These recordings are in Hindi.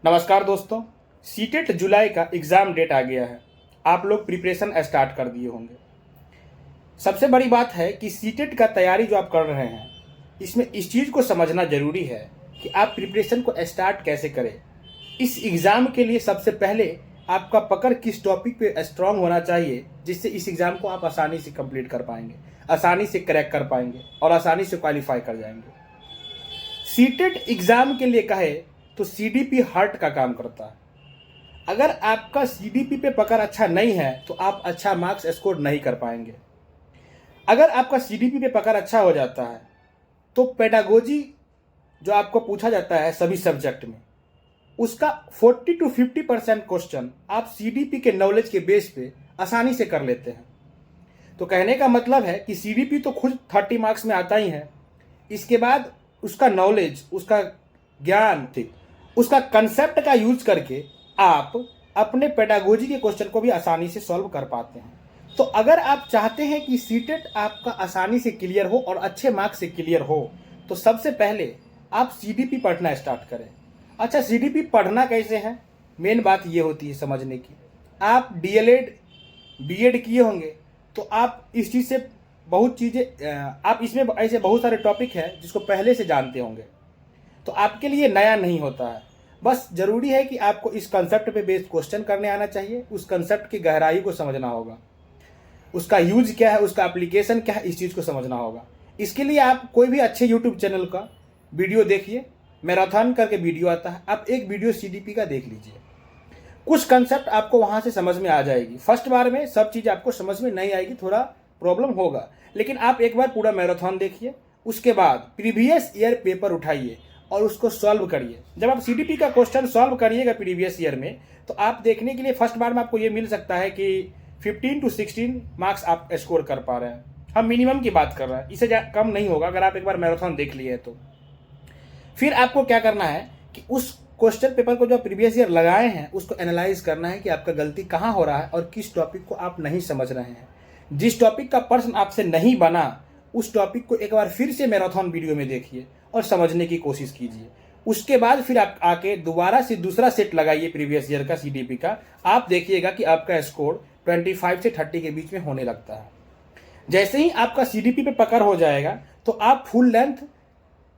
नमस्कार दोस्तों। सीटेट जुलाई का एग्ज़ाम डेट आ गया है। आप लोग प्रिपरेशन स्टार्ट कर दिए होंगे। सबसे बड़ी बात है कि सीटेट का तैयारी जो आप कर रहे हैं, इसमें इस चीज़ को समझना ज़रूरी है कि आप प्रिपरेशन को स्टार्ट कैसे करें। इस एग्ज़ाम के लिए सबसे पहले आपका पकड़ किस टॉपिक पे स्ट्रांग होना चाहिए, जिससे इस एग्ज़ाम को आप आसानी से कंप्लीट कर पाएंगे, आसानी से क्रैक कर पाएंगे और आसानी से क्वालिफाई कर जाएंगे। सीटेट एग्ज़ाम के लिए कहे तो सीडीपी हार्ट का काम करता है। अगर आपका सीडीपी पे पकड़ अच्छा नहीं है तो आप अच्छा मार्क्स स्कोर नहीं कर पाएंगे। अगर आपका सीडीपी पे पकड़ अच्छा हो जाता है तो पेडागोजी जो आपको पूछा जाता है सभी सब्जेक्ट में, उसका 40 to 50% क्वेश्चन आप सीडीपी के नॉलेज के बेस पे आसानी से कर लेते हैं। तो कहने का मतलब है कि सीडीपी तो खुद 30 मार्क्स में आता ही है, इसके बाद उसका नॉलेज, उसका ज्ञान, उसका कंसेप्ट का यूज करके आप अपने पेडागोजी के क्वेश्चन को भी आसानी से सॉल्व कर पाते हैं। तो अगर आप चाहते हैं कि सीटेट आपका आसानी से क्लियर हो और अच्छे मार्क्स से क्लियर हो, तो सबसे पहले आप सीडीपी पढ़ना स्टार्ट करें। अच्छा, सीडीपी पढ़ना कैसे है, मेन बात ये होती है समझने की। आप डीएलएड बीएड किए होंगे तो आप इस चीज़ से बहुत चीज़ें, आप इसमें ऐसे बहुत सारे टॉपिक हैं जिसको पहले से जानते होंगे, तो आपके लिए नया नहीं होता है। बस ज़रूरी है कि आपको इस कंसेप्ट पे बेस्ड क्वेश्चन करने आना चाहिए, उस कंसेप्ट की गहराई को समझना होगा, उसका यूज क्या है, उसका एप्लीकेशन क्या है, इस चीज़ को समझना होगा। इसके लिए आप कोई भी अच्छे यूट्यूब चैनल का वीडियो देखिए, मैराथन करके वीडियो आता है, आप एक वीडियो सीडीपी का देख लीजिए। कुछ कंसेप्ट आपको वहाँ से समझ में आ जाएगी। फर्स्ट बार में सब चीज़ आपको समझ में नहीं आएगी, थोड़ा प्रॉब्लम होगा, लेकिन आप एक बार पूरा मैराथन देखिए, उसके बाद प्रीवियस ईयर पेपर उठाइए और उसको सॉल्व करिए। जब आप सीडीपी का क्वेश्चन सॉल्व करिएगा प्रीवियस ईयर में, तो आप देखने के लिए फर्स्ट बार में आपको ये मिल सकता है कि 15 to 16 मार्क्स आप स्कोर कर पा रहे हैं। हम मिनिमम की बात कर रहे हैं, इससे कम नहीं होगा अगर आप एक बार मैराथन देख लिए तो। फिर आपको क्या करना है कि उस क्वेश्चन पेपर को जो प्रीवियस ईयर लगाए हैं उसको एनालाइज करना है कि आपका गलती कहाँ हो रहा है और किस टॉपिक को आप नहीं समझ रहे हैं। जिस टॉपिक का प्रश्न आपसे नहीं बना, उस टॉपिक को एक बार फिर से मैराथन वीडियो में देखिए और समझने की कोशिश कीजिए। उसके बाद फिर आप आके दोबारा से दूसरा सेट लगाइए प्रीवियस ईयर का सीडीपी का। आप देखिएगा कि आपका स्कोर 25 से 30 के बीच में होने लगता है। जैसे ही आपका सीडीपी पे पकड़ हो जाएगा तो आप फुल लेंथ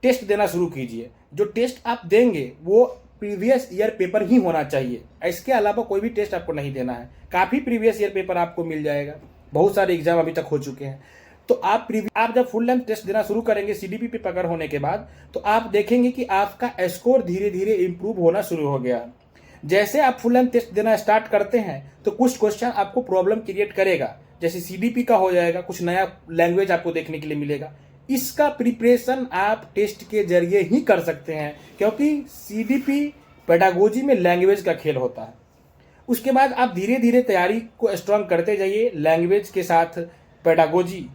टेस्ट देना शुरू कीजिए। जो टेस्ट आप देंगे वो प्रीवियस ईयर पेपर ही होना चाहिए, इसके अलावा कोई भी टेस्ट आपको नहीं देना है। काफ़ी प्रीवियस ईयर पेपर आपको मिल जाएगा, बहुत सारे एग्जाम अभी तक हो चुके हैं। तो आप जब फुल लेंथ टेस्ट देना शुरू करेंगे सीडीपी पे पकड़ होने के बाद, तो आप देखेंगे कि आपका स्कोर धीरे धीरे इंप्रूव होना शुरू हो गया। जैसे आप फुल लेंथ टेस्ट देना स्टार्ट करते हैं तो कुछ क्वेश्चन आपको प्रॉब्लम क्रिएट करेगा, जैसे सीडीपी का हो जाएगा, कुछ नया लैंग्वेज आपको देखने के लिए मिलेगा। इसका प्रिपरेशन आप टेस्ट के जरिए ही कर सकते हैं, क्योंकि सीडीपी पेडागोजी में लैंग्वेज का खेल होता है। उसके बाद आप धीरे धीरे तैयारी को स्ट्रांग करते जाइए लैंग्वेज के साथ। पेडागोजी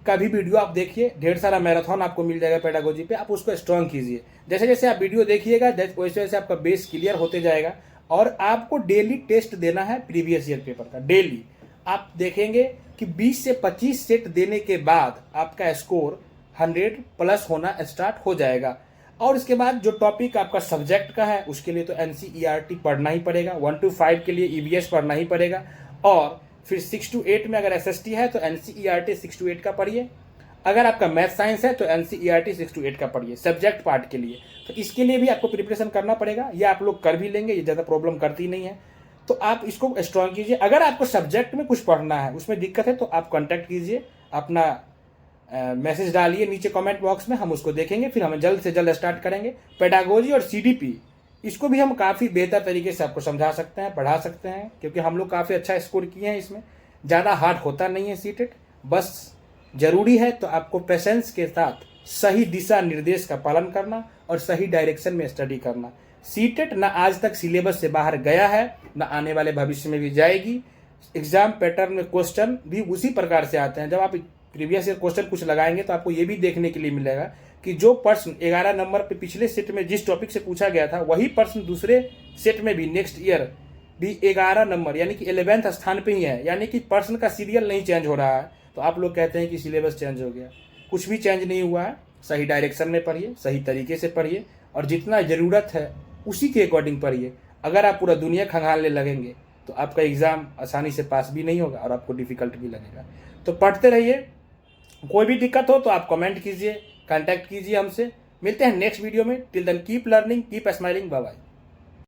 का भी वीडियो आप देखिए, ढेर सारा मैराथन आपको मिल जाएगा पेडागोजी पे, आप उसको स्ट्रांग कीजिए। जैसे जैसे आप वीडियो देखिएगा वैसे वैसे आपका बेस क्लियर होते जाएगा। और आपको डेली टेस्ट देना है प्रीवियस ईयर पेपर का, डेली। आप देखेंगे कि 20 से 25 सेट देने के बाद आपका स्कोर 100 प्लस होना स्टार्ट हो जाएगा। और इसके बाद जो टॉपिक आपका सब्जेक्ट का है उसके लिए तो एनसीईआरटी पढ़ना ही पड़ेगा, 1 to 5 के लिए ईवीएस पढ़ना ही पड़ेगा, और फिर 6 to 8 में अगर एसएसटी है तो एनसीईआरटी 6 to 8 का पढ़िए। अगर आपका मैथ साइंस है तो एनसीईआरटी 6 to 8 का पढ़िए सब्जेक्ट पार्ट के लिए। तो इसके लिए भी आपको प्रिपरेशन करना पड़ेगा, ये आप लोग कर भी लेंगे, ये ज़्यादा प्रॉब्लम करती नहीं है। तो आप इसको स्ट्रांग कीजिए। अगर आपको सब्जेक्ट में कुछ पढ़ना है, उसमें दिक्कत है, तो आप कॉन्टैक्ट कीजिए, अपना मैसेज डालिए नीचे कमेंट बॉक्स में, हम उसको देखेंगे, फिर हम जल्द से जल्द स्टार्ट करेंगे। पेडागोजी और सीडीपी इसको भी हम काफ़ी बेहतर तरीके से आपको समझा सकते हैं, पढ़ा सकते हैं, क्योंकि हम लोग काफ़ी अच्छा स्कोर किए हैं इसमें। ज़्यादा हार्ड होता नहीं है सीटेट, बस ज़रूरी है तो आपको पेशेंस के साथ सही दिशा निर्देश का पालन करना और सही डायरेक्शन में स्टडी करना। सीटेट ना आज तक सिलेबस से बाहर गया है, ना आने वाले भविष्य में भी जाएगी। एग्जाम पैटर्न में क्वेश्चन भी उसी प्रकार से आते हैं। जब आप प्रीवियस ईयर क्वेश्चन कुछ लगाएंगे तो आपको ये भी देखने के लिए मिलेगा कि जो प्रश्न 11 नंबर पे पिछले सेट में जिस टॉपिक से पूछा गया था, वही प्रश्न दूसरे सेट में भी नेक्स्ट ईयर भी 11 नंबर यानी कि 11th स्थान पे ही है, यानी कि प्रश्न का सीरियल नहीं चेंज हो रहा है। तो आप लोग कहते हैं कि सिलेबस चेंज हो गया, कुछ भी चेंज नहीं हुआ है। सही डायरेक्शन में पढ़िए, सही तरीके से पढ़िए, और जितना ज़रूरत है उसी के अकॉर्डिंग पढ़िए। अगर आप पूरा दुनिया खंगालने लगेंगे तो आपका एग्ज़ाम आसानी से पास भी नहीं होगा और आपको डिफ़िकल्ट भी लगेगा। तो पढ़ते रहिए। कोई भी दिक्कत हो तो आप कमेंट कीजिए, कांटेक्ट कीजिए हमसे। मिलते हैं नेक्स्ट वीडियो में। Till then keep learning, keep smiling, bye bye.